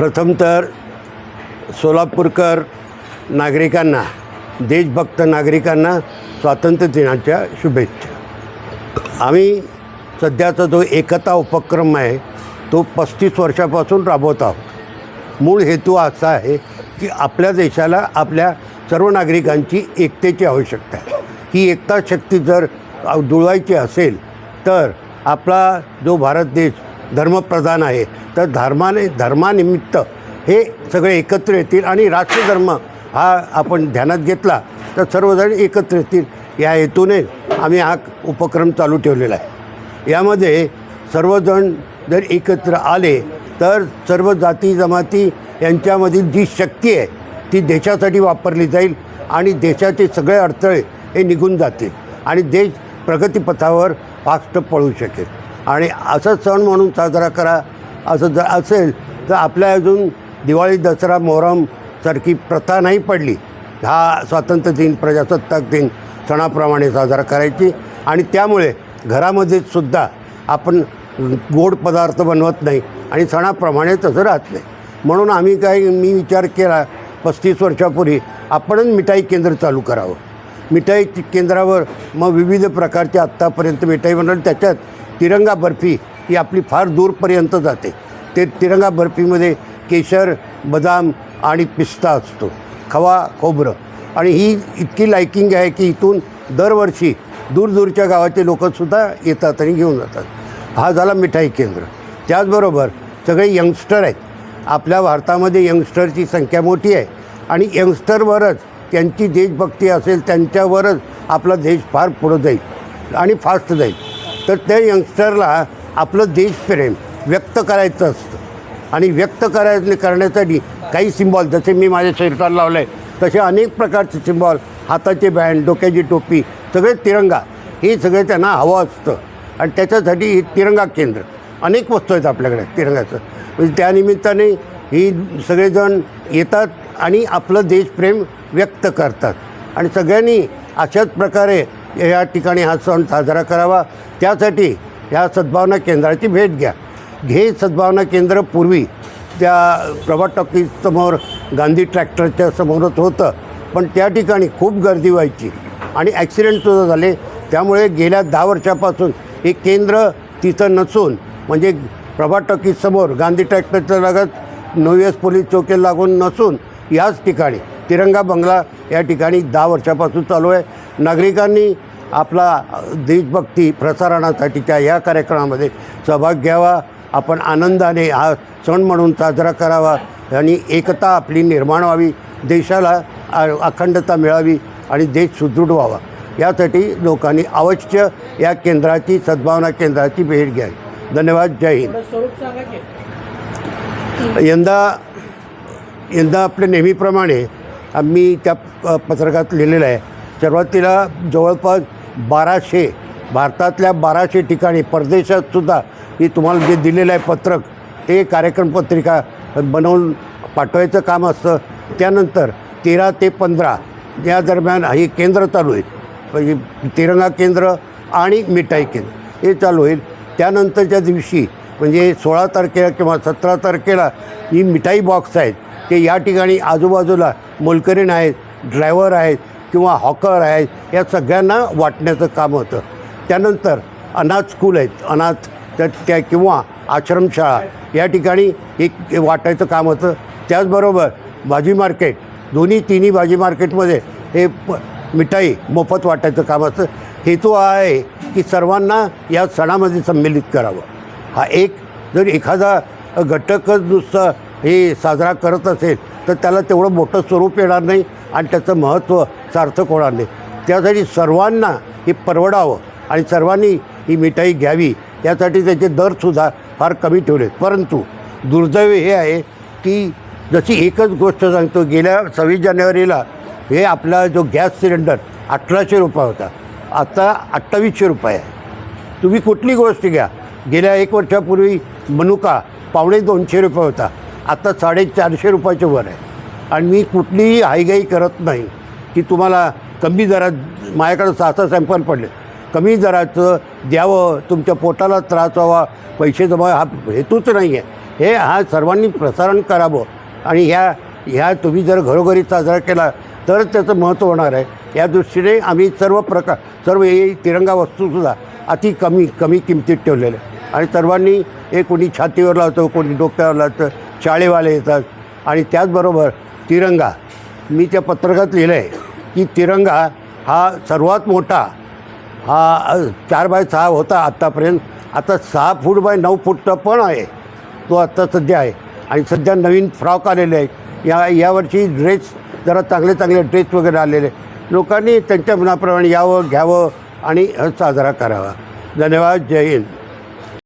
प्रथम तर सोलापूरकर नागरिकांना, देशभक्त नागरिकांना स्वातंत्र्य दिनाच्या शुभेच्छा। आम्ही सध्याचा जो एकता उपक्रम आहे तो 35 वर्षापासून राबवत आहोत। मूळ हेतू असा आहे की आपल्या देशाला आपल्या सर्व नागरिकांची एकतेची आवश्यकता आहे। ही एकता शक्ती जर जुळवायची असेल तर आपला जो भारत देश धर्मप्रधान आहे तर धर्मानिमित्त हे सगळे एकत्र येतील आणि राष्ट्रधर्म हा आपण ध्यानात घेतला तर सर्वजण एकत्र येतील या हेतूने आम्ही हा उपक्रम चालू ठेवलेला आहे। यामध्ये सर्वजण जर एकत्र आले तर सर्व जाती जमाती यांच्यामधील जी शक्ती आहे ती देशासाठी वापरली जाईल आणि देशाचे सगळे अडथळे हे निघून जातील आणि देश प्रगतीपथावर फास्ट पळू शकेल। आणि असं सण म्हणून साजरा करा असं जर असेल तर आपल्या अजून दिवाळी, दसरा, मोहरम सारखी प्रथा नाही पडली। हा स्वातंत्र्य दिन, प्रजासत्ताक दिन सणाप्रमाणे साजरा करायची आणि त्यामुळे घरामध्ये सुद्धा आपण गोड पदार्थ बनवत नाही आणि सणाप्रमाणे तसं राहत नाही। म्हणून मी विचार केला 35 वर्षापूर्वी आपणच मिठाई केंद्र चालू करावं। मिठाई केंद्रावर मग विविध प्रकारचे आत्तापर्यंत मिठाई बनवली, त्याच्यात तिरंगा बर्फी ही आपली फार दूरपर्यंत जाते। ते तिरंगा बर्फीमध्ये केशर, बदाम आणि पिस्ता असतो, खवा, खोबरं, आणि ही इतकी लायकिंग आहे की इथून दरवर्षी दूरदूरच्या गावाचे लोकंसुद्धा येतात आणि घेऊन जातात। हा झाला मिठाई केंद्र। त्याचबरोबर सगळे यंगस्टर आहेत। आपल्या भारतामध्ये यंगस्टरची संख्या मोठी आहे आणि यंगस्टरवरच त्यांची देशभक्ती असेल त्यांच्यावरच आपला देश फार पुढं जाईल आणि फास्ट जाईल। तर त्या यंगस्टरला आपलं देशप्रेम व्यक्त करायचं असतं आणि व्यक्त करण्यासाठी काही सिम्बॉल, जसे मी माझ्या शरीराला लावलं आहे तसे अनेक प्रकारचे सिम्बॉल, हाताचे बँड, डोक्याची टोपी, सगळे तिरंगा, हे सगळे त्यांना हवं असतं आणि त्याच्यासाठी ही तिरंगा केंद्र, अनेक वस्तू आहेत आपल्याकडे तिरंगाचं। म्हणजे त्यानिमित्ताने ही सगळेजण येतात आणि आपलं देशप्रेम व्यक्त करतात आणि सगळ्यांनी अशाच प्रकारे या ठिकाणी हा सण साजरा करावा। त्यासाठी ह्या सद्भावना केंद्राची भेट घ्या। हे सद्भावना केंद्र पूर्वी त्या प्रभात टॉकीजसमोर गांधी ट्रॅक्टरच्या समोरच होतं, पण त्या ठिकाणी खूप गर्दी व्हायची आणि ॲक्सिडेंटसुद्धा झाले। त्यामुळे गेल्या 10 वर्षापासून हे केंद्र तिथं नसून, म्हणजे प्रभात टॉकीजसमोर गांधी ट्रॅक्टरच्या लगत नोव्हेस पोलीस चौकीला लागून नसून याच ठिकाणी तिरंगा बंगला या ठिकाणी 10 वर्षापासून चालू आहे। नागरिकांनी आपला देशभक्ती प्रसारणासाठीच्या या कार्यक्रमामध्ये सहभाग घ्यावा। आपण आनंदाने हा सण म्हणून साजरा करावा आणि एकता आपली निर्माण व्हावी, देशाला अखंडता मिळावी आणि देश सुदृढ व्हावा, यासाठी लोकांनी अवश्य या केंद्राची, सद्भावना केंद्राची भेट घ्यावी। धन्यवाद। जय हिंद। यंदा आपल्या नेहमीप्रमाणे आम्ही त्या पत्रकात लिहिलेलं आहे, सुरुवातीला जवळपास 1200 भारतातल्या 1200 ठिकाणी, परदेशातसुद्धा ही तुम्हाला जे दिलेलं आहे पत्रक, ते कार्यक्रम पत्रिका बनवून पाठवायचं काम असतं। त्यानंतर 13 ते 15 या दरम्यान हे केंद्र चालू होईल, म्हणजे तिरंगा केंद्र आणि मिठाई केंद्र हे चालू होईल। त्यानंतरच्या दिवशी म्हणजे 16 तारखेला किंवा 17 तारखेला ही मिठाई बॉक्स आहेत ते या ठिकाणी आजूबाजूला मोलकरीण आहेत, ड्रायव्हर आहेत किंवा हॉकर आहेत, या सगळ्यांना वाटण्याचं काम होतं। त्यानंतर अनाथ स्कूल आहेत, अनाथ त्या किंवा आश्रमशाळा या ठिकाणी एक वाटायचं काम होतं। त्याचबरोबर भाजी मार्केट, तिन्ही भाजी मार्केटमध्ये हे मिठाई मोफत वाटायचं काम असतं। हेतू हा आहे की सर्वांना या सणामध्ये सम्मिलित करावं। हा एक जर एखादा घटकच नुसतं हे साजरा करत असेल तर त्याला तेवढं मोठं स्वरूप येणार नाही आणि त्याचं महत्त्व सार्थक होणार नाही। त्यासाठी सर्वांना हे परवडावं आणि सर्वांनी ही मिठाई घ्यावी, यासाठी त्याचे दरसुद्धा फार कमी ठेवले। परंतु दुर्दैव हे आहे की जशी एकच गोष्ट सांगतो, गेल्या 26 जानेवारीला हे आपला जो गॅस सिलेंडर 1800 रुपये होता, आता 2800 रुपये आहे। तुम्ही कुठली गोष्ट घ्या, गेल्या 1 वर्षापूर्वी मनुका 250 रुपये होता, आता 450 रुपयाच्या वर आहे। आणि मी कुठलीही हायगाई करत नाही की तुम्हाला कमी दरात, माझ्याकडे 6 सॅम्पल पडले, कमी दराचं द्यावं, तुमच्या पोटाला त्रास व्हावा, पैसे जमा, हा हेतूच नाही आहे। हे हा सर्वांनी प्रसारण करावं आणि ह्या तुम्ही जर घरोघरी साजरा केला तरच त्याचं महत्त्व होणार आहे. या दृष्टीने आम्ही सर्व हे तिरंगा वस्तूसुद्धा अति कमी किमतीत ठेवलेल्या आहे आणि सर्वांनी हे कोणी छातीवर लावतं, कोणी डोक्यावर लावतं, शाळेवाले येतात. आणि त्याचबरोबर तिरंगा मी त्या पत्रकात लिहिलं आहे की तिरंगा हा सर्वात मोठा हा 4x6 होता आत्तापर्यंत, आता 6 फूट बाय 9 फूटचा पण आहे तो आत्ता सध्या आहे. आणि सध्या नवीन फ्रॉक आलेले आहेत. यावर्षी ड्रेस जरा चांगले ड्रेस वगैरे आलेले. लोकांनी त्यांच्या मनाप्रमाणे यावं, घ्यावं आणि साजरा करावा. धन्यवाद. जय हिंद.